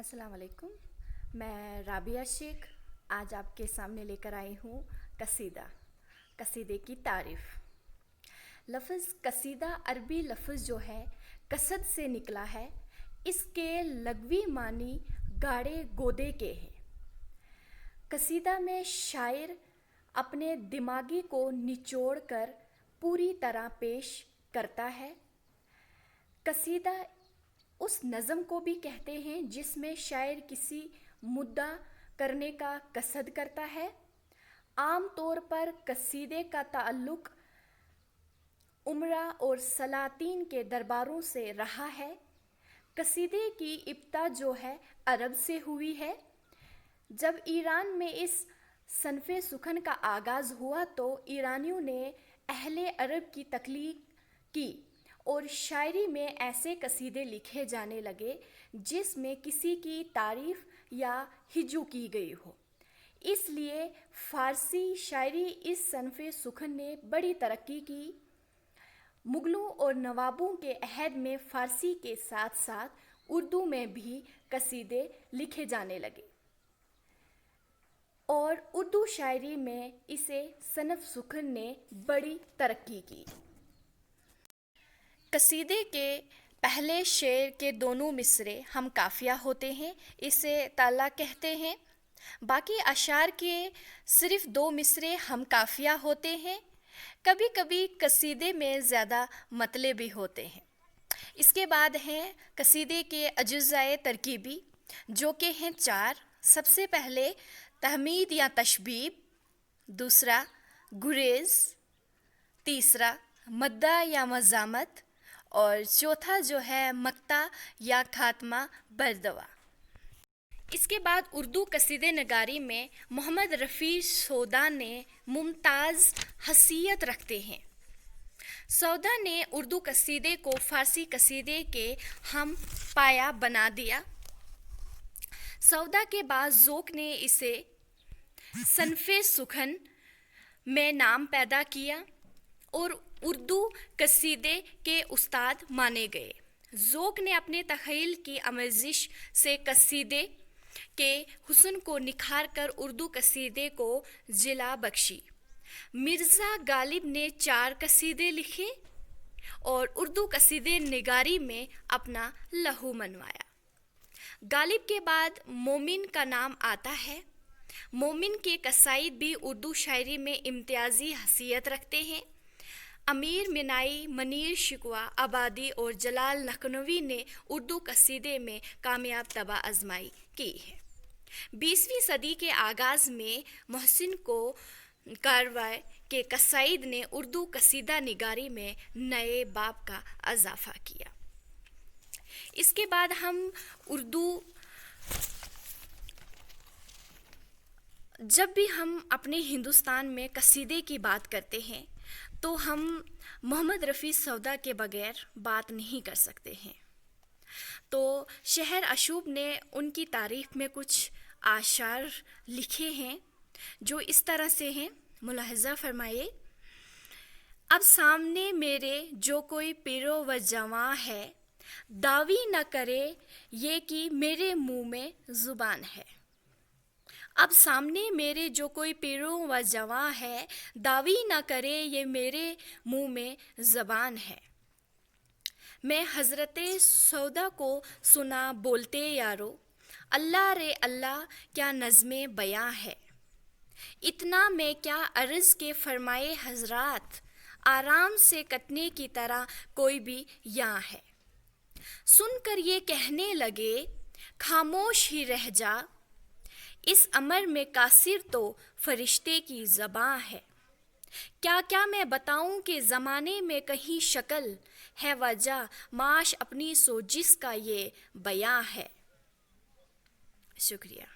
السلام علیکم. میں رابعہ شیخ آج آپ کے سامنے لے کر آئی ہوں قصیدے کی تعریف. لفظ قصیدہ عربی لفظ جو ہے قصد سے نکلا ہے. اس کے لغوی معنی گاڑے گودے کے ہیں. قصیدہ میں شاعر اپنے دماغی کو نچوڑ کر پوری طرح پیش کرتا ہے. قصیدہ اس نظم کو بھی کہتے ہیں جس میں شاعر کسی مدعا کرنے کا قصد کرتا ہے. عام طور پر قصیدے کا تعلق امراء اور سلاطین کے درباروں سے رہا ہے. قصیدے کی ابتدا جو ہے عرب سے ہوئی ہے. جب ایران میں اس صنف سخن کا آغاز ہوا تو ایرانیوں نے اہل عرب کی تقلید کی اور شاعری میں ایسے قصیدے لکھے جانے لگے جس میں کسی کی تعریف یا ہجو کی گئی ہو. اس لیے فارسی شاعری اس صنف سخن نے بڑی ترقی کی. مغلوں اور نوابوں کے عہد میں فارسی کے ساتھ ساتھ اردو میں بھی قصیدے لکھے جانے لگے اور اردو شاعری میں اسے صنف سخن نے بڑی ترقی کی. قصیدے کے پہلے شعر کے دونوں مصرے ہم قافیہ ہوتے ہیں، اسے تالا کہتے ہیں. باقی اشعار کے صرف 2 مصرے ہم قافیہ ہوتے ہیں. کبھی کبھی قصیدے میں زیادہ مطلع بھی ہوتے ہیں. اس کے بعد ہیں قصیدے کے اجزائے ترکیبی جو کہ ہیں 4. سب سے پہلے تحمید یا تشبیب، دوسرا گریز، تیسرا مدح یا مذامت اور چوتھا جو ہے مقطع یا خاتمہ بردوا. اس کے بعد اردو قصیدے نگاری میں محمد رفیع سودا نے ممتاز حیثیت رکھتے ہیں. سودا نے اردو قصیدے کو فارسی قصیدے کے ہم پایہ بنا دیا. سودا کے بعد ذوق نے اسے صنف سخن میں نام پیدا کیا اور اردو قصیدے کے استاد مانے گئے. ذوق نے اپنے تخیل کی آمیزش سے قصیدے کے حسن کو نکھار کر اردو قصیدے کو جلا بخشی. مرزا غالب نے 4 قصیدے لکھے اور اردو قصیدے نگاری میں اپنا لہو منوایا. غالب کے بعد مومن کا نام آتا ہے. مومن کے قصائد بھی اردو شاعری میں امتیازی حیثیت رکھتے ہیں. امیر مینائی، منیر شکوہ آبادی اور جلال لکھنوی نے اردو قصیدے میں کامیاب طبع آزمائی کی ہے. 20ویں صدی کے آغاز میں محسن کاروائی کے قصائد نے اردو قصیدہ نگاری میں نئے باب کا اضافہ کیا. اس کے بعد ہم جب بھی ہم اپنے ہندوستان میں قصیدے کی بات کرتے ہیں تو ہم محمد رفیع سودا کے بغیر بات نہیں کر سکتے ہیں. تو شہر اشوب نے ان کی تعریف میں کچھ اشعار لکھے ہیں جو اس طرح سے ہیں، ملاحظہ فرمائیے. اب سامنے میرے جو کوئی پیرو و جواں ہے، دعوی نہ کرے یہ کہ میرے منہ میں زبان ہے. اب سامنے میرے جو کوئی پیرو و جواں ہے، دعوی نہ کرے یہ میرے منہ میں زبان ہے. میں حضرت سودا کو سنا بولتے یارو، اللہ رے اللہ کیا نظم بیاں ہے. اتنا میں کیا عرض کے فرمائے حضرات، آرام سے کٹنے کی طرح کوئی بھی یاں ہے. سن کر یہ کہنے لگے خاموش ہی رہ جا، اس امر میں قاصر تو فرشتے کی زباں ہے. کیا میں بتاؤں کہ زمانے میں کہیں شکل ہے وجہ، معاش اپنی سو جس کا یہ بیاں ہے. شکریہ.